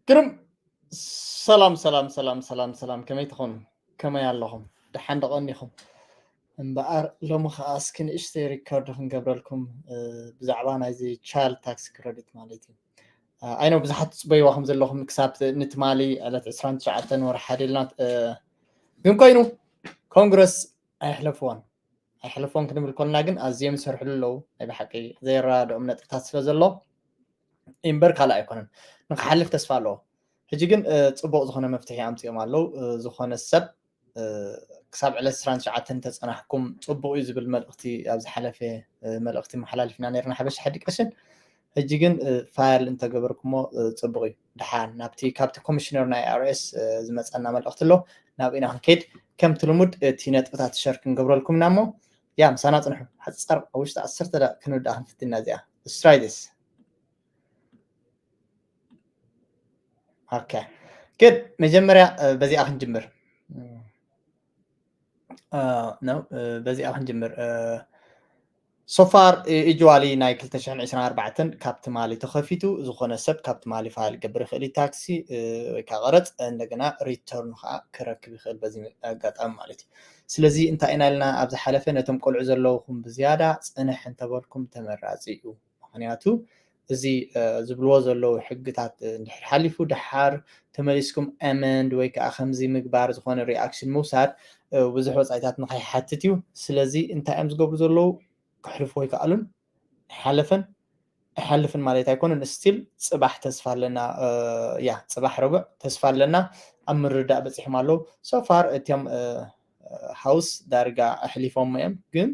كرم سلام كمي تخون كما ياللهم دحان دقنيخم امبار لوم خاص كن اشتي ريكورد خنقبر لكم بزعبا نايزي تشايلد تاكس كريديت مالتي اينو بزحت صبيوا زلهم كسابت نت مالي على 29 ورا حديلنا ግን ኮይኑ ኮንግረስ ኣይሕለፎን ክንብል ኮልና ግን ኣዝዮም ይሰርሕሉ ኣለዉ ናይ ብሓቂ ዘይረዳድኦም ነጥብታት ስለ ዘሎ እምበር ካልእ ኣይኮነን ንክሓልፍ ተስፋ ኣለዎ ሕጂ ግን ፅቡቅ ዝኾነ መፍትሒ ኣምፂኦም ኣለዉ ዝኾነ ሰብ ክሳብ ዕለት 29 ተፀናሕኩም ፅቡቅ እዩ ዝብል መልእክቲ ኣብ ዝሓለፈ መልእክቲ መሓላልፍና ነርና ሓበሻ ሓዲ ቀሽን ሕጂ ግን ፋይል እንተገበርኩሞ ፅቡቅ እዩ ድሓን ናብቲ ካብቲ ኮሚሽነር ናይ አርኤስ ዝመፀና መልእክቲ ኣሎ ናብ ኢና ክንከይድ ከምቲ ልሙድ እቲ ነጥብታት ሸር ክንገብረልኩም ኢና እሞ ያ ምሳና ፅንሑ ሓፀር ኣብ ውሽጢ 10 ደቂቃ ክንውዳእ ክንፍትና እዚኣ Let's try this. Okay. Good. መጀመርያ በዚኣ ክንጅምር በዚኣ ክንጅምር so far usually ናይ 2024 ካብቲ ማሊ ተኸፊቱ ዝኾነ ሰብ ካብቲ ማሊ ፋይል ገብር ይኽእል ታክሲ ወይ ከዓ ቀረፅ እንደገና ሪተርን ከዓ ክረክብ ይኽእል በዚ ኣጋጣሚ ማለት እዩ ስለዚ እንታይ ኢና ኢልና ኣብ ዝሓለፈ ነቶም ቆልዑ ዘለውኩም ብዝያዳ ፅንሕ እንተበልኩም ተመራፂ እዩ ምክንያቱ እዚ ዝብልዎ ዘለዉ ሕግታት እንድሕር ሓሊፉ ድሓር ተመሊስኩም ኣመንድ ወይ ከዓ ከምዚ ምግባር ዝኾነ ሪኣክሽን ምውሳድ ብዙሕ ወፃኢታት ንኸይሓትት እዩ ስለዚ እንታይ እዮም ዝገብሩ ዘለዉ ክሕልፎ ይከኣሉን ኣይሓልፍን ማለት ኣይኮነን ስቲል ፅባሕ ተስፋ ኣለና ያ ፅባሕ ረቡዕ ተስፋ ኣለና ኣብ ምርዳእ በፂሖም ኣለዉ ሶፋር እትዮም ሃውስ ዳርጋ ኣሕሊፎም እዮም ግን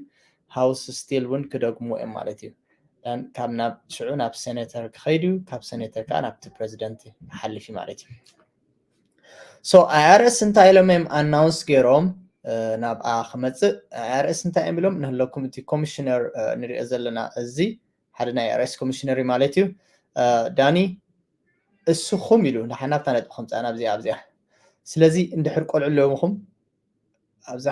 ሃውስ ስቲል እውን ክደግሙ እዮም ማለት እዩ ካብ ናብ ሽዑ ናብ ሴኔተር ክኸይድ እዩ ካብ ሴኔተር ከዓ ናብቲ ፕሬዚደንት ሓልፍ ማለት እዩ ሶ ኣይአርኤስ እንታይ ኢሎም እዮም ኣናውንስ ገይሮም ናብ ክመፅእ ኣይአርኤስ እንታይ እዮም ንህለኩም እቲ ኮሚሽነር ንሪኦ ዘለና እዚ ሓደ ናይ ኣይአርኤስ ኮሚሽነር ማለት እዩ ዳኒ እስኹም ኢሉ ንሓናብታ ነጥብኩም ፃና ኣብዚኣ ስለዚ እንድሕር ቆልዑ ኣለውኹም ኣብዛ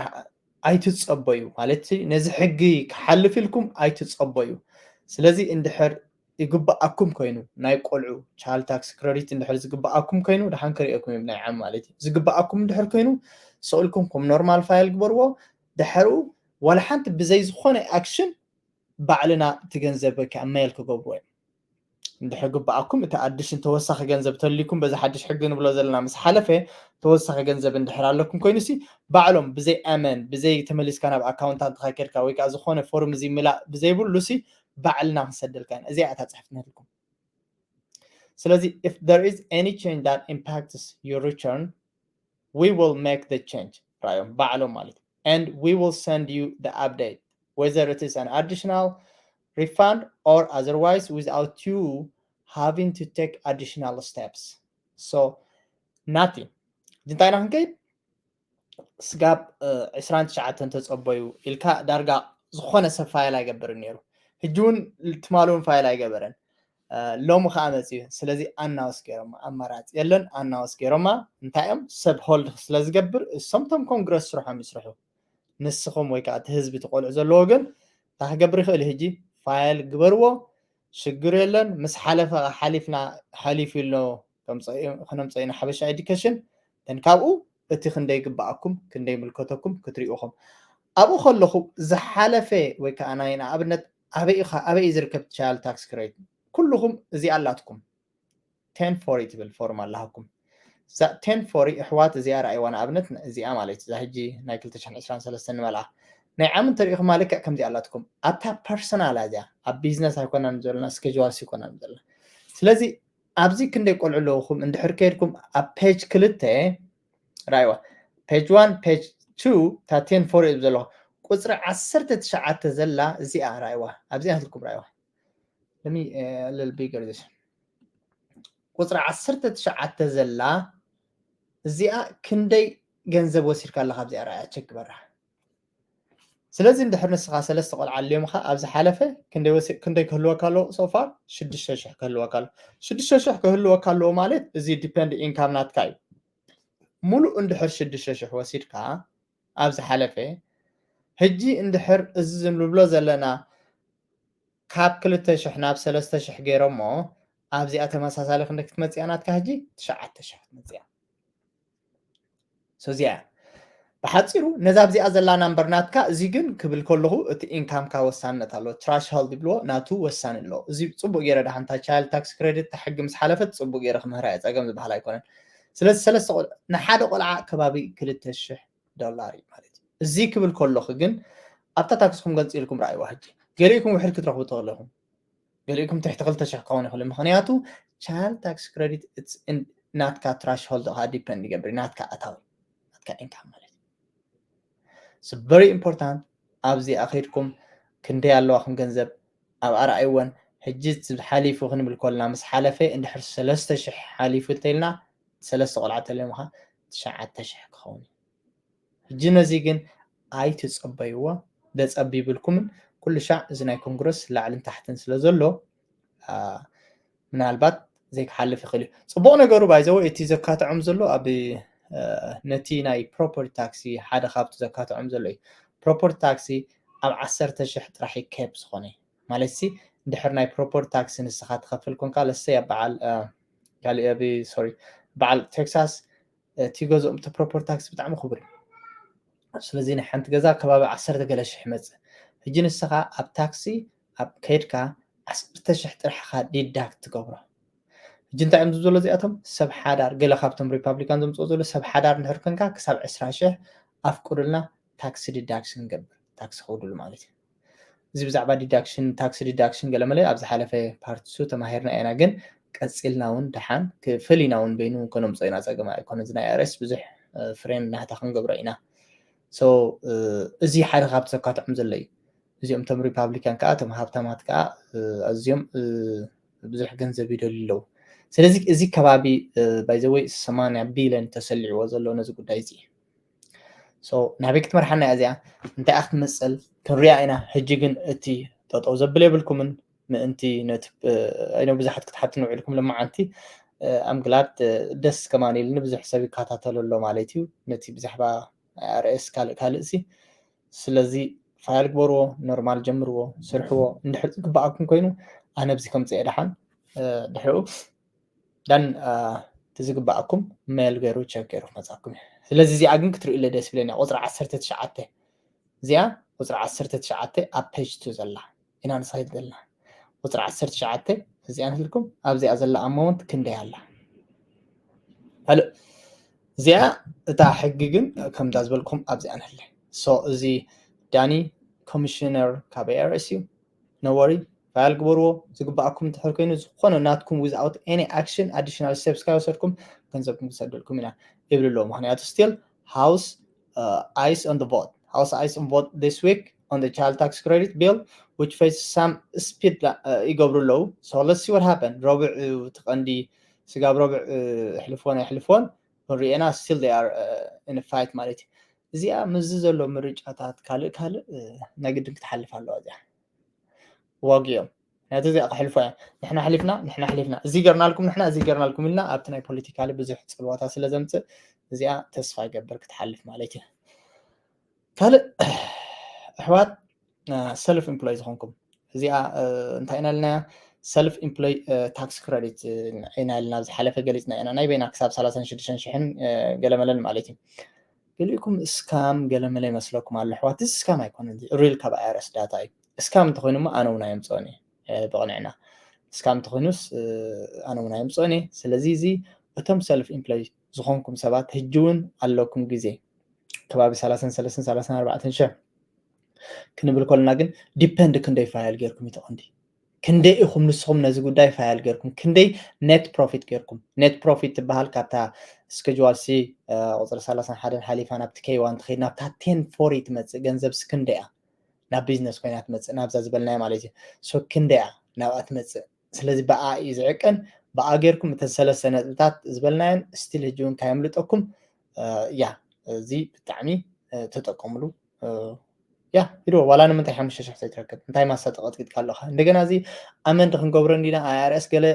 ኣይትፀበዩ ማለት ነዚ ሕጊ ክሓልፍ ኢልኩም ኣይትፀበዩ ስለዚ እንድሕር ይግባኣኩም ኮይኑ ናይ ቆልዑ ቻይልድ ታክስ ክሬዲት እንድሕር ዝግባኣኩም ኮይኑ ድሓን ክሪአኩም ናይ ዓም ማለት እዩ ዝግባኣኩም እንድሕር ኮይኑ ሰኡልኩም ከም ኖርማል ፋይል ግበርዎ ድሕሪኡ ዋላ ሓንቲ ብዘይ ዝኾነ ኣክሽን ባዕልና ትገንዘብ ከዓ ሜል ክገብርዎ እዮም እንድሕር ግባኣኩም እቲ ኣዲሽን ተወሳኺ ገንዘብ ተልይኩም በዚ ሓድሽ ሕጊ ንብሎ ዘለና ምስ ሓለፈ ተወሳኺ ገንዘብ እንድሕር ኣለኩም ኮይኑሲ ባዕሎም ብዘይ ኣመን ብዘይ ተመሊስካ ናብ ኣካውንታንት ከይድካ ወይ ከዓ ዝኾነ ፎርም እዚ ምላእ ብዘይብሉሲ ባዕልና ክንሰድልካ ኢና እዚኣ እታ ፅሕፍት ነልኩም ስለዚ if there is any change that impacts your return we will make the change ራዮም ባዕሎም ማለት and we will send you the update whether it is an additional refund or otherwise without you having to take additional steps so nothing እንታይ ክንከይድ ስጋብ 29 ተፀበዩ ኢልካ ዳርጋ ዝኾነ ሰብ ፋይል ኣይገብርን ነይሩ ሕጂውን ትማሉን ፋይል ኣይገበረን ሎሙ ከዓ መፅዩ ስለዚ ኣናውስ ገይሮማ ኣማራፂ የለን ኣናውስ ገይሮማ እንታይ እዮም ሰብ ሆልድ ስለዝገብር እሶምቶም ኮንግረስ ስርሖም ይስርሑ ንስኹም ወይ ከዓ እቲ ህዝቢ ትቆልዑ ዘለዎ ግን እንታይ ክገብር ይኽእል ሕጂ ፋይል ግበርዎ ሽግር የለን ምስ ሓለፈ ሓሊፍና ሓሊፍ ኢልኖ ክነምፀ ኢና ሓበሻ ኤዱኬሽን ካብኡ እቲ ክንደይ ግባኣኩም ክንደይ ምልከተኩም ክትሪኡኹም ኣብኡ ከለኹ ዝሓለፈ ወይ ከዓ ናይ ንኣብነት ኣበይ ዝርከብ ቻይልድ ታክስ ክሬዲት ኩልኩም እዚ ኣላትኩም 1040 ትብል ፎርም ኣለሃኩም እዛ 1040 ኣሕዋት እዚኣ ረኣይዋ ንኣብነት እዚኣ ማለት እዛ ሕጂ ናይ 2023 ንመልኣ ናይ ዓም እንተሪኢኹም ማለት ከምዚ ኣላትኩም ኣብታ ፐርሰናል እዚኣ ኣብ ቢዝነስ ኣይኮናን ዘለና ስኬጁዋልስ ይኮናን ዘለና ስለዚ ኣብዚ ክንደይ ቆልዑ ኣለውኹም እንድሕር ከይድኩም ኣብ ፔጅ ክልተ ራእይዋ ፔጅ 1 ፔጅ 2 ታ 1040 ዘለዎ ቁፅሪ 19 ዘላ እዚኣ ራእይዋ ኣብዚኣ ትልኩም ራእይዋ let me a little bigger this ቁፅሪ 19 ዘላ እዚኣ ክንደይ ገንዘብ ወሲድካ ኣለካ ኣብዚኣ ራእያ ቸክ በራ ስለዚ እንድሕር ንስኻ ሰለስተ ቆልዓ ኣለዮምካ ኣብዚ ሓለፈ ክንደይ ክህልወካ ኣለዎ ሶፋር 6000 ክህልወካ ኣለዎ 6000 ክህልወካ ኣለዎ ማለት እዚ ዲፔንድ ኢንካም ናትካ እዩ ሙሉእ እንድሕር 6000 ወሲድካ ኣብዚ ሓለፈ ሕጂ እንድሕር እዚ ዝንብሎ ዘለና ካብ 2000 ናብ 3000 ገይሮሞ أبزي أتمساسالي خندك تمسي أنا تكهجي تشعت تشعت مزيا سوزيا بحصيرو نزاب زي أزلا نمبرناتكا زيجن قبل كله ات إنكام كا وسانة تالو تراش هولد بلو ناتو وسان اللو زي صبو غيره دحانتا تشايل تاكس كريدت تحق مس حلفت صبو غيره خمهرا يصقم زبحال أيكونن سلسة قول نحاد قلعة كبابي $2,000 مالتي زي قبل كله خجن أبتا تاكسكم قنص لكم رأي واحد قاليكم وحرك تروحوا تغلقهم قاليكم تحت غلطة شحقون يخلي مخنياتو child tax credit it's in ناتكا threshold ها depend يقبري ناتكا أتاوي ناتكا income مالتي so very important أبزي أخيركم كندي الله أخم جنزب أو أرأيون هجيت حليف وخن بالكل مس حلفة إن حرس سلسة شح حليف تلنا سلسة قلعة اللي تشعت تشح خوني هجينا زيجن أي تصبيوا ده تصبي بالكم كل شع زنا كونغرس لعلن تحت سلزلو ምናልባት ዘይክሓልፍ ይኽእል እዩ ፅቡቕ ነገሩ ባይዘው እቲ ዘካትዖም ዘሎ ኣብ ነቲ ናይ ፕሮፐርቲ ታክሲ ሓደ ካብቲ ዘካትዖም ዘሎ እዩ ፕሮፐርቲ ታክሲ ኣብ 10,000 ጥራሕ ይከብ ዝኾነ ማለት ሲ እንድሕር ናይ ፕሮፐርቲ ታክሲ ንስኻ ትኸፍል ኮንካ ለሰይ ኣብ በዓል ካልእ ኣብ ሶሪ በዓል ቴክሳስ እቲ ገዝኦም እቲ ፕሮፐርቲ ታክሲ ብጣዕሚ ክቡር እዩ ስለዚ ናይ ሓንቲ ገዛ ከባቢ 10 ገለ ሽሕ ይመፅእ ሕጂ ንስኻ ኣብ ታክሲ ኣብ ከይድካ 10,000 ጥራሕኻ ዲዳክት ትገብሮ ሕጂ እንታይ እዮም ዝብሎ እዚኣቶም ሰብ ሓዳር ገለ ካብቶም ሪፓብሊካን ዘምፅኦ ዘሎ ሰብ ሓዳር እንድሕር ኮንካ ክሳብ 20,000 ኣፍቁድልና ታክሲ ዲዳክሽን ንገብር ታክሲ ክውድሉ ማለት እዩ እዚ ብዛዕባ ዲዳክሽን ታክሲ ዲዳክሽን ገለ መለ ኣብ ዝሓለፈ ፓርቲሱ ተማሂርና ኢና ግን ቀፂልና እውን ድሓን ክፍሊና እውን በይኑ ከነምፀ ኢና ፀገማ ኣይኮነ እዚ ናይ ኣርስ ብዙሕ ፍሬም ናህታ ክንገብሮ ኢና ሶ እዚ ሓደ ካብቲ ዘካትዖም ዘሎ እዩ እዚኦም ቶም ሪፓብሊካን ከዓ ቶም ሃብታማት ከዓ ኣዝዮም ብዙሕ ገንዘብ ይደልዩ ኣለዉ ስለዚ እዚ ከባቢ ባይዘወይ 80 ቢልዮን ተሰሊዕዎ ዘሎ ነዚ ጉዳይ እዚ ሶ ናበይ ክትመርሓና እያ እዚኣ እንታይ ኣክ ትመስል ክንሪኣ ኢና ሕጂ ግን እቲ ጠጠው ዘብል የብልኩምን ምእንቲ ነቲ ኣይነ ብዙሓት ክትሓትኑ ውዒልኩም ለማዓንቲ ኣምግላድ ደስ ከማን ኢልኒ ብዙሕ ሰብ ይከታተሎ ኣሎ ማለት እዩ ነቲ ብዛዕባ ኣርኤስ ካልእ ሲ ስለዚ ፋይል ግበርዎ ኖርማል ጀምርዎ ስርሕዎ እንድሕር ዝግባኣኩም ኮይኑ ኣነ ብዚ ከምፅአ ድሓን ድሕሪኡ ደን ትዝግባኣኩም ሜል ገይሩ ቸክ ገይሩ ክመፃኩም ስለዚ እዚኣ ግን ክትርእዩ ደስ ይብለኒ ቁፅሪ 19 እዚኣ ቁፅሪ 19 ኣብ ፔጅ 2 ዘላ ኢና ንሳይድ ዘለና ቁፅሪ 19 እዚኣ ንህልኩም ኣብዚኣ ዘላ ኣማውንት ክንደይ ኣላ ካልእ እዚኣ እታ ሕጊ ግን ከምታ ዝበልኩም ኣብዚኣ ንህለ ሶ እዚ ዳኒ ኮሚሽነር ካብ ARS እዩ no worry ፋይል ግበርዎ ዝግባኣኩም እንድሕር ኮይኑ ዝኾነ ናትኩም without any action additional steps ካወሰድኩም ገንዘብኩም ክሰደልኩም ኢና ይብል ኣሎ ምክንያቱ still house eyes on the vote house eyes on vote this week on the child tax credit bill which faces some speed ይገብሩ ኣለዉ so let's see what happened ረቡዕ ተቐንዲ ስጋብ ረቡዕ ሕልፎን ክንሪአና still they are in a fight ማለት እዩ እዚኣ ምዝ ዘሎ ምርጫታት ካልእ ነግድን ክትሓልፍ ኣለዋ እዚኣ واقيهم هذا زي أحلفه نحن حلفنا زي قرنا لكم نحن زي قرنا لكم لنا أبتنا بوليتيكالي بزح تصلواتها سلزمت زي تصفى قبرك تحلف مالتي قال أحوات سيلف امبلويز هونكم زي انتهينا لنا سيلف امبلوي تاكس كريدت عينا لنا زي حلفة قلتنا أنا نايبين أكساب 36 شحن قال ملل مالتي قال لكم سكام قال ملل مسلوكم على الأحوات سكام يكون ريل كاب ايرس داتا اسكام تخوينما أنا ونايم صوني بقنعنا اسكام تخوينوس أنا ونايم صوني سلازيزي وتم سلف إمبلاي زخونكم سبات هجون علىكم جزء كبابي 34 شهر كنا بالكلنا جن depend كندي فايل غيركم يتقندي كندي إخم نسخم نزجو داي فايل غيركم كندي net profit غيركم net profit بحال كاتا schedule C وصل 31 حليفان بتكي وان تخيل نبتها 1040 تمت جنزب سكندية ናብ ቢዝነስ ኮይናት መጽእ ናብዛ ዝበልናዮ ማለት እዩ ሶ ክንደያ ናብኣት መጽእ ስለዚ በኣ ይዝዕቀን በኣ ጌርኩም እተን ሰለስተ ነጥብታት ዝበልናየን ስቲል ህጂውን ካየምልጠኩም ያ እዚ ብጣዕሚ ተጠቀምሉ ያ ሂዶ ዋላ ንምንታይ 5,000 ዘይትረክብ እንታይ ማሳጠቐት ክትካ ኣለኻ እንደገና እዚ ኣመንድ ክንገብሮ እንዲና IRS ገለ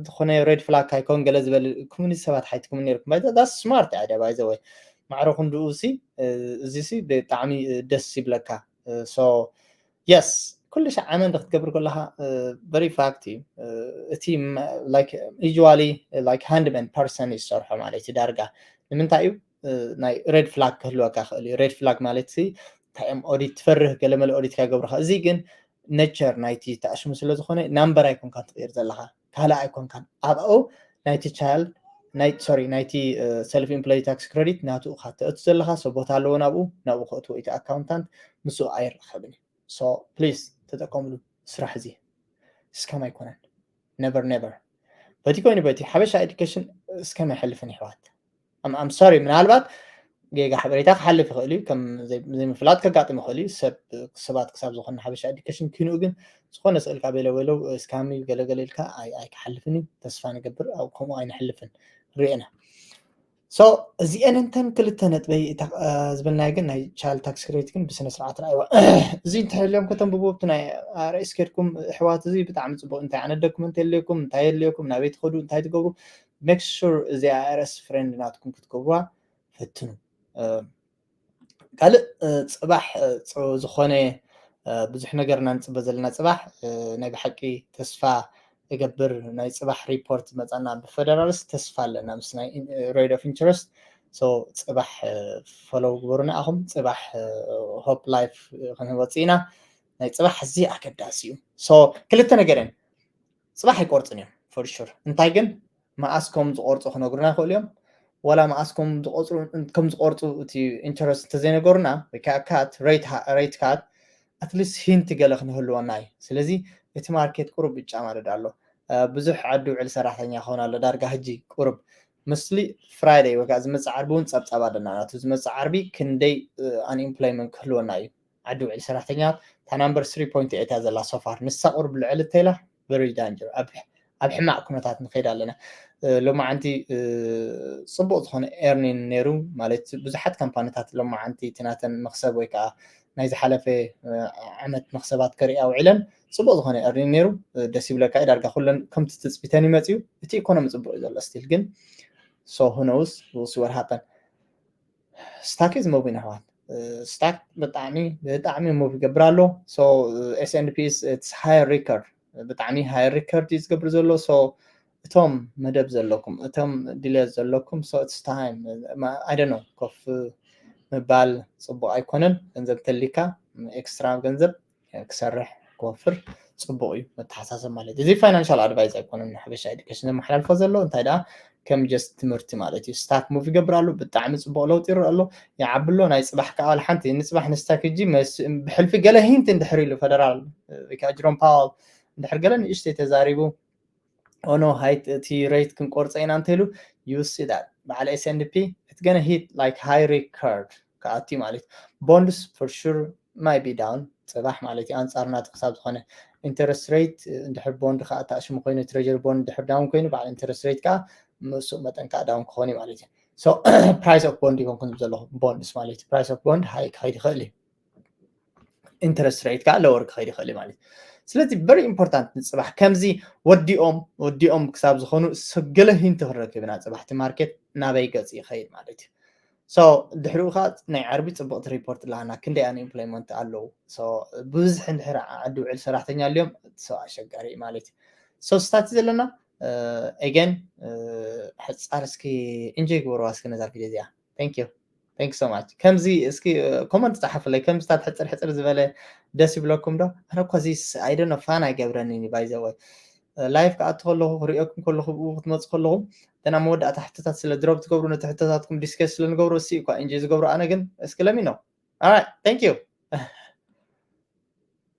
ዝኾነ ሬድ ፍላግ ካይኮን ገለ ዝበል ኮሚኒቲ ሰባት ሓይትኩም ነርኩም ባይ ዳስ ስማርት አይዲያ ባይ ዘ ወይ ማዕረኹም ድኡ እዚ ሲ ብጣዕሚ ደስ ይብለካ so yes كل شيء عمل تقبر كلها very facty team like usually like handman person يصرحوا مالتي دارجة من تايو ناي red flag كله كخلي red flag مالتي تايم أوديت تفرح كلام الأوديت كجبرها زيجن nature نايتي تأشم سلة زخونة number يكون كان تغير زلها كهلا يكون كان أو نايتي child نايت sorry نايتي self employed tax credit ناتو خاطئ تزلها سبوتها لون نابو خاطئ إيتا accountant مسو عير خبني so please تتقوموا سرح زي سكما يكونن never فتيكوني بيتي حبشة education سكما يحلفني حوات I'm sorry من هالبات جيجا حبريتاك حلف خلي كم زي مفلات كقاطي مخلي سبات كساب زخون حبشة education كينو جن زخون أسألك عبيلة ولو سكامي قال لك أي حلفني تسفاني قبر أو كم أي نحلفن رينا so زي أنتن كل التنت بي زبلنا جن هاي child tax credit كن بسنة سرعة أيوة زين تحليهم كتم ببوبتنا رئيس كيركم حوات زي بتعمل سبوا أنت عن الدوكمنت اللي لكم تايل لكم نبي تخدوا تايل تجربوا make sure زي IRS friend ناتكم كتجربوا فتنو قال صباح زخونة بزح نجرنا نتبذلنا صباح نبي حكي تسفى يقبر ناي صباح ريبورت مثلا بفدرالس تسفى لنا مسنا rate of interest so صباح follow قبرنا أهم صباح hope life خلينا وصينا ناي صباح زي أكداسيو so كل التنجرين صباح يقرصني for sure انتايجن ما أسكم زقرص خنا قرنا كل يوم ولا ما أسكم زقرص كم زقرص تي interest تزين قرنا بكات rate كات at least هنت قالك نهلو ناي سلزي እቲ ማርኬት ቁሩብ ይጫማደድ ኣሎ ብዙሕ ዓዲ ውዕል ሰራሕተኛ ክኾን ኣሎ ዳርጋ ሕጂ ቁሩብ ምስሊ ፍራይዴይ ወይ ከዓ ዝመፅእ ዓርቢ እውን ፀብፃብ ኣለና ናቱ ዝመፅእ ዓርቢ ክንደይ አንኤምፕሎይመንት ክህልወና እዩ ዓዲ ውዕል ሰራሕተኛ እታ ናምበር 3.8 እያ ዘላ ሶፋር ንሳ ቁሩብ ልዕል እተኢላ ቨሪ ዳንጀር ኣብ ሕማቅ ኩነታት ንኸይድ ኣለና ሎማዓንቲ ፅቡቅ ዝኾነ ኤርኒን ነይሩ ማለት ብዙሓት ካምፓኒታት ሎማዓንቲ እቲ ናተን መክሰብ ወይ ከዓ ናይ ዝሓለፈ ዓመት መክሰባት ከሪኣ ውዕለን ፅቡቅ ዝኾነ ኤርኒን ነይሩ ደስ ይብለካ እዩ ዳርጋ ኩለን ከምቲ ትፅቢተን ይመፅዩ እቲ ኢኮኖሚ ፅቡቅ እዩ ዘሎ ስቲል ግን so who knows we'll see what happen stock is moving around stock بطعمي موف يقبر له so S&P is it's higher record بطعمي higher record يقبر زلو so እቶም መደብ ዘለኩም እቶም ዲሌዝ ዘለኩም so it's time I don't know ኮፍ ምባል ፅቡቅ ኣይኮነን ገንዘብ ተሊካ ኤክስትራ ገንዘብ ክሰርሕ ክወፍር ፅቡቅ እዩ መተሓሳሰብ ማለት እዚ ፋይናንሻል ኣድቫይስ ኣይኮነን ሓበሻ ኤዱኬሽን መሓላልፎ ዘሎ እንታይ ዳ ከም ጀስት ትምህርቲ ማለት እዩ ስታክ ሙቭ ይገብራሉ ብጣዕሚ ፅቡቅ ለውጢ ይረአ ኣሎ ይዓብሎ ናይ ፅባሕ ከኣል ሓንቲ ንፅባሕ ንስታክ እጂ ብሕልፊ ገለ ሂንት እንድሕር ኢሉ ፌደራል ወይ ጀሮም ፓወል እንድሕር ገለ ንእሽተይ ተዛሪቡ ono height the rate can course in antelu you see that بعد S&P it's gonna hit like high record كأتي مالك bonds for sure might be down صباح مالتي أنصارنا تحسب خانة interest rate ندحر bond خاطر أشوف مقينة treasury bond ندحر down كينو بعد interest rate كا مسوق مثلا كا down خانة مالتي so price of bond يكون كنت بزله bonds مالتي price of bond high خالي interest rate كا lower خالي مالتي ስለዚህ very important ንፅባሕ ከምዚ ወዲኦም ክሳብ ዝኾኑ ሰገለ ሂንት ክረክብና ፅባሕቲ ማርኬት ናበይ ገፅ ይኸይድ ማለት እዩ so ድሕሪኡ ኸ ናይ ዓርቢ ፅቡቕቲ ሪፖርት ለሃና ክንደይ አንኤምፕሎይመንት ኣለዉ so ብዙሕ እንድሕር ዓዲ ውዕል ሰራሕተኛ ኣልዮም so ኣሸጋሪ እዩ ማለት እዩ so ስታት ዘለና again ሕፃር እስኪ እንጆይ ግበርዋ እስኪ ነዛ ቪድዮ እዚኣ thank you so much ከምዚ እስኪ ኮመንት ጻሕፍለይ ከምዚ ሕፅር ዝበለ ደስ ይብለኩም ዶ ኣነ እኳ እዚ I don't know ፋን ኣይገብረኒ ባይ ዘ ወይ ላይፍ ከኣቱ ከለኹ ክሪኦኩም ከለኹ ክትመፁ ከለኹም ደና መወዳእታ ሕቶታት ስለ ድሮብ ትገብሩ ነቲ ሕቶታትኩም ዲስከስ ስለ ንገብሮ እሲ እኳ እንጆይ ዝገብሮ ኣነ ግን እስኪ ለሚ ነው alright thank you